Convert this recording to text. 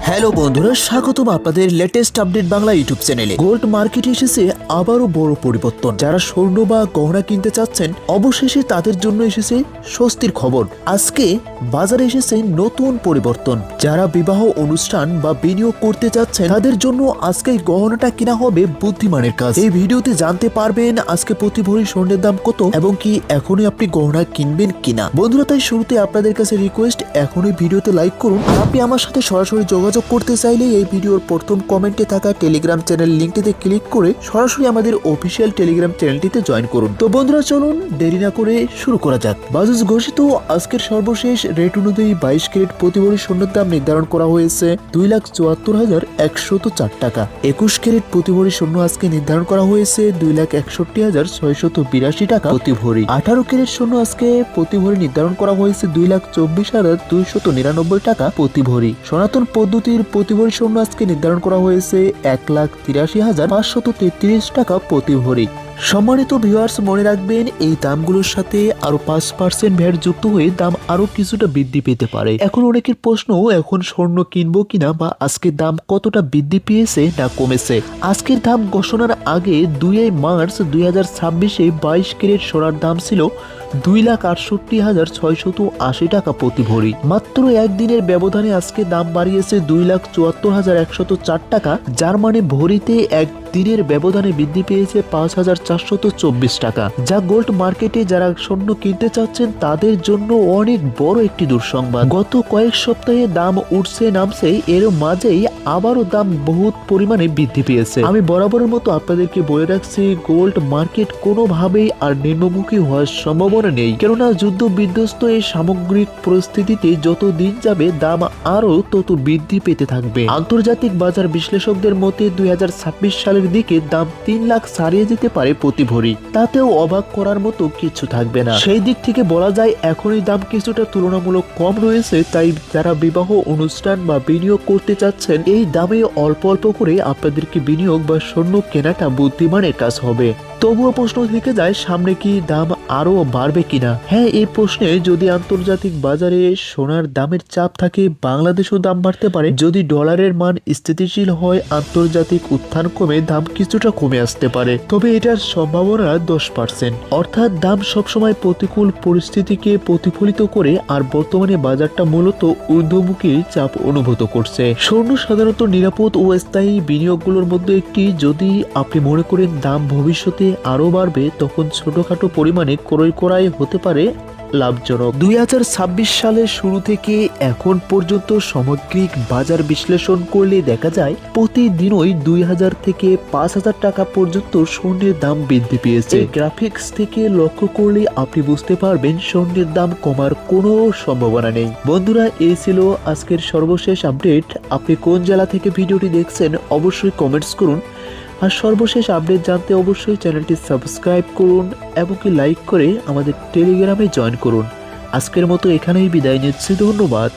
Hello বন্ধুরা, স্বাগতম আপনাদের লেটেস্ট আপডেট বাংলা ইউটিউব চ্যানেলে। গোল্ড মার্কেটে এসেছে আবারও বড় পরিবর্তন। যারা স্বর্ণ বা গহনা কিনতে চাচ্ছেন, অবশেষে তাদের জন্য এসেছে স্বস্তির খবর। আজকে বাজারে এসেছে নতুন পরিবর্তন। যারা বিবাহ অনুষ্ঠান বা বিনিয়োগ করতে চাচ্ছেন, তাদের জন্য আজকে এই গহনাটা কিনা হবে বুদ্ধিমানের কাজ। এই ভিডিওতে জানতে পারবেন আজকে প্রতি ভরি স্বর্ণের দাম কত এবং কি এখনই আপনি গহনা কিনবেন কিনা। বন্ধুরা, তাই শুরুতে আপনাদের কাছে রিকোয়েস্ট, এখনই ভিডিওতে লাইক করুন। আর আপনি আমার সাথে সরাসরি যোগাযোগ করতে চাইলে এই ভিডিওর প্রথম কমেন্টে থাকা টেলিগ্রাম চ্যানেল লিংকটিতে ক্লিক করে সরাসরি আমাদের অফিসিয়াল টেলিগ্রাম চ্যানেলটিতে জয়েন করুন। তো বন্ধুরা, চলুন দেরি না করে শুরু করা যাক। বাজাজ ঘোষিত আজকের সর্বশেষ রেট অনুযায়ী 22 ক্যারেট প্রতি ভরি স্বর্ণের দাম নির্ধারণ করা হয়েছে 2,74,104 টাকা। 21 ক্যারেট প্রতি ভরি স্বর্ণ আজকে নির্ধারণ করা হয়েছে 2,61,682 টাকা প্রতি ভরি। 18 ক্যারেট স্বর্ণ আজকে প্রতি ভরি নির্ধারণ করা হয়েছে 2,24,299 টাকা প্রতি ভরি। সনাতন পদ্ধতির প্রতি ভরি স্বর্ণ আজকে নির্ধারণ করা হয়েছে 1,83,533 টাকা প্রতি ভরি। সম্মানিত ভিউয়ার্স, মনে রাখবেন এই দামগুলোর সাথে আরো 5% ভ্যাট যুক্ত হয়ে দাম আরো কিছুটা বৃদ্ধি পেতে পারে। এখন অনেকের প্রশ্ন, এখন স্বর্ণ কিনবো কিনা বা আজকের দাম কতটা বৃদ্ধি পেয়েছে না কমেছে। আজকের দাম ঘোষণার আগে 2 মার্চ 2026-এ 22 ক্যারেট সোনার দাম ছিল 2,68,680 টাকা প্রতি ভরি। মাত্র একদিনের ব্যবধানে আজকে দাম বাড়িয়েছে 2,74,104 টাকা, যার মানে ভরিতে এক দিনের ব্যবধানে বৃদ্ধি পেয়েছে 5,424 টাকা, যা গোল্ড মার্কেটে যারা স্বর্ণ কিনতে চাচ্ছেন তাদের জন্য অনেক বড় একটি দুঃসংবাদ। গত কয়েক সপ্তাহে দাম উঠছে নামছে, এর মাঝেই আবারও দাম বহুত পরিমাণে বৃদ্ধি পেয়েছে। আমি বরাবরের মতো আপনাদেরকে বলে রাখছি, গোল্ড মার্কেট কোনোভাবেই আর নিম্নমুখী হওয়ার সম্ভাবনা নেই, কেননা যুদ্ধ বিধ্বস্ত এই সামগ্রিক পরিস্থিতিতে যত দিন যাবে দাম আরো তত বৃদ্ধি পেতে থাকবে। আন্তর্জাতিক বাজার বিশ্লেষকদের মতে 2026 সালের দিকে দাম 3 লাখ ছাড়িয়ে যেতে পারে প্রতি ভরি। তাতেও অবাক করার মতো কিছু থাকবে না। সেই দিক থেকে বলা যায় এখনই দাম কিছুটা তুলনামূলক কম রয়েছে। তাই যারা বিবাহ অনুষ্ঠান বা বিনিয়োগ করতে চাচ্ছেন, এই দামে অল্প অল্প করে আপনাদেরকে বিনিয়োগ বা স্বর্ণ কেনাটা বুদ্ধিমানের কাজ হবে। তবুও প্রশ্ন থেকে যায়, সামনে কি দাম আরো বাড়বে কিনা। হ্যাঁ, এই প্রশ্নে যদি আন্তর্জাতিক বাজারে সোনার দামের চাপ থাকে, বাংলাদেশেও দাম বাড়তে পারে। যদি ডলারের মান স্থিতিশীল হয়, আন্তর্জাতিক উত্থান কমে দাম কিছুটা কমে আসতে পারে, তবে এটার সম্ভাবনা 10%। অর্থাৎ দাম সবসময় প্রতিকূল পরিস্থিতিকে প্রতিফলিত করে, আর বর্তমানে বাজারটা মূলত ঊর্ধ্বমুখী চাপ অনুভূত করছে। স্বর্ণ সাধারণত নিরাপদ ও স্থায়ী বিনিয়োগগুলোর মধ্যে একটি। যদি আপনি মনে করেন দাম ভবিষ্যতে আরো বাড়বে, তখন ছোটখাটো পরিমাণে ক্রয় করাই হতে পারে লাভজনক। 2026 সালের শুরু থেকে এখন পর্যন্ত সামগ্রিক বাজার বিশ্লেষণ করলে দেখা যায় প্রতিদিনই 2,000 থেকে 5,000 টাকা পর্যন্ত স্বর্ণের দাম বৃদ্ধি পেয়েছে। গ্রাফিক্স থেকে লক্ষ্য করলে আপনি বুঝতে পারবেন স্বর্ণের দাম কমার কোনো সম্ভাবনা নেই। বন্ধুরা, এই ছিল আজকের সর্বশেষ আপডেট। আপনি কোন জেলা থেকে ভিডিওটি দেখছেন অবশ্যই কমেন্টস করুন। আর সর্বশেষ আপডেট জানতে অবশ্যই চ্যানেলটি সাবস্ক্রাইব করুন এবং কি লাইক করে আমাদের টেলিগ্রামে জয়েন করুন। আজকের মতো এখানেই বিদায় নিচ্ছি, ধন্যবাদ।